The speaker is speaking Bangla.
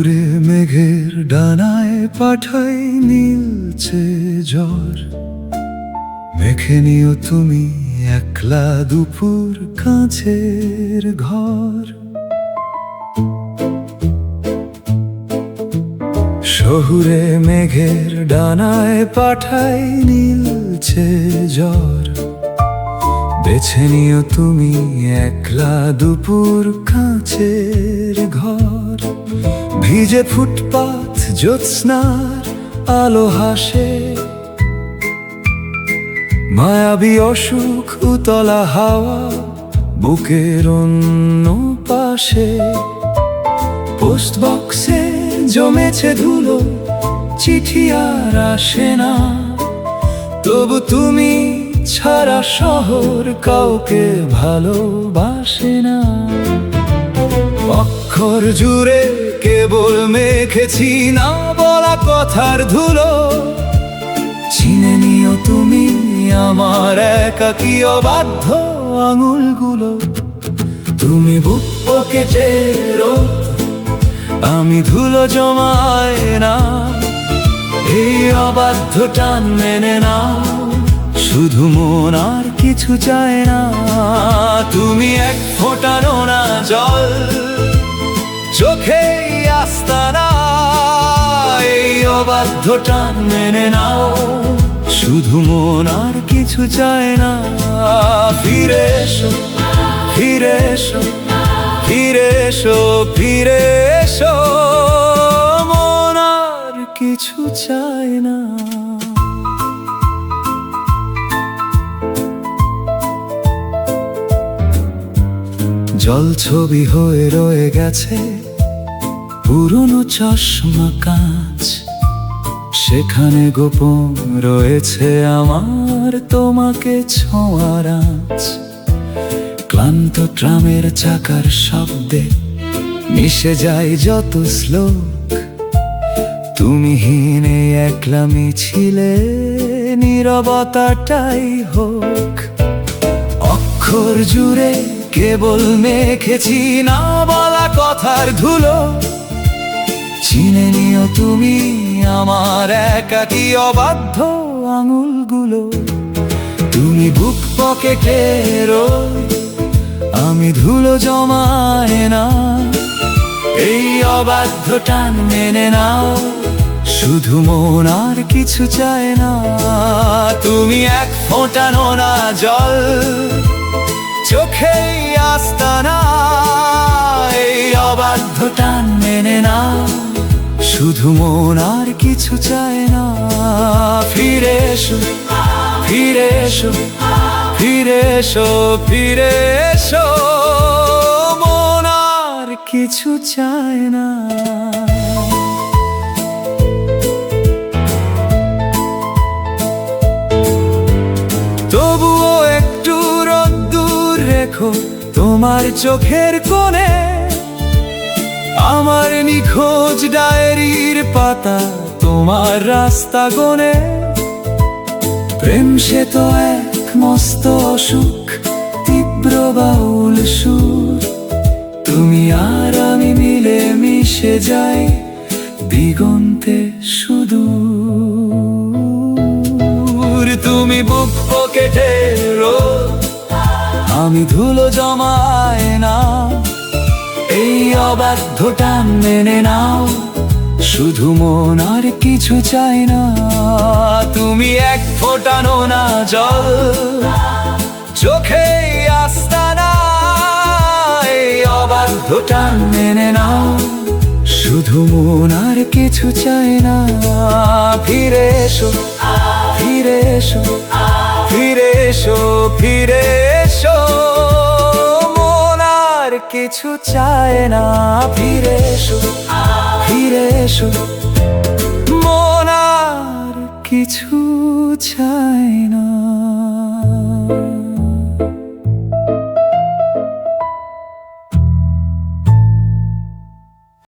শহুরে মেঘের ডানায় পাঠাই নীলচে জ্বর, মেখে নিও তুমি একলা দুপুর কাঁচের ঘর। শহুরে মেঘের ডানায় পাঠাই নীলচে জ্বর, বেছে নিও তুমি একলা দুপুর কাঁচের ঘর। ভিজে ফুটপাথ জ্যোৎস্নার আলো হাসে, মায়াবী অসুখ উতলা হাওয়া বুকের অন্য পাশে। পোস্ট বক্সে জমেছে ধুলো, চিঠি আর আসে না, তবু তুমি ছাড়া শহর কাউকে ভালোবাসে না। অক্ষর জুড়ে কেবল মেখেছি না বলা কথার ধুলো, চিনে নিও তুমি আমার একাকী অবাধ্য আঙুলগুলো। তুমি বুক পকেটে রোদ, আমি ধুলো জমায় না, এই অবাধ্য টান মেনে নাও, শুধু মন আর কিছু চায় না। তুমি এক ফোঁটা নোনা জল, চোখেই আস্তানা, এই অবাধ্য টান মেনে নাও, শুধু মন আর কিছু চায় না। ফিরে এসো, ফিরে এসো, ফিরে এসো, ফিরে এসো, মন আর কিছু চায় না। জল ছবি হয়ে রয়ে গেছে পুরনো চশমা কাঁচ, সেখানে গোপন রয়েছে আমার তোমাকে ছোঁয়ার আঁচ। ক্লান্ত ট্রামের চাকার শব্দে মিশে যায় যত শ্লোক, তুমি হীন এই একলা মিছিলে নীরবতাটাই হোক। অক্ষর জুড়ে কেবল মেখেছি না বলা কথার ধুলো, চিনে নিও তুমি আমার একাকী অবাধ্য আঙুলগুলো। তুমি বুক পকেটে রোদ, আমি ধুলো জমায় না, এই অবাধ্য টান মেনে নাও, শুধু মন আর কিছু চায় না। তুমি এক ফোঁটা নোনা জল, চোখেই আস্তানা, এই অবাধ্য টান মেনে নাও, শুধু মন আর কিছু চায় না। ফিরে এসো, ফিরে এসো, ফিরে এসো, ফিরে এসো, মন আর কিছু চায় না। তবুও একটু রোদ্দুর রেখো তোমার চোখের কোণে, আমার নিখোঁজ ডায়েরির পাতা তোমার রাস্তা গোনে। প্রেম সে তো এক মস্ত অসুখ, তীব্র বাউল সুর, তুমি আর আমি মিলে মিশে যাই দিগন্তে সুদূর। তুমি বুক পকেটে রোদ, আমি ধুলো জমায় না, এই অবাধ্য টান মেনে নাও, শুধু মন আর কিছু চাই না। তুমি এক ফোঁটা নোনা জল, চোখেই আস্তানা, এই অবাধ্য টান মেনে নাও, শুধু মন আর কিছু চাই না। ফিরে এসো, ফিরে এসো, ফিরে এসো, ফিরে এসো, মন আর কিছু চায় না। ফিরে এসো, ফিরে এসো, মন আর কিছু চায় না।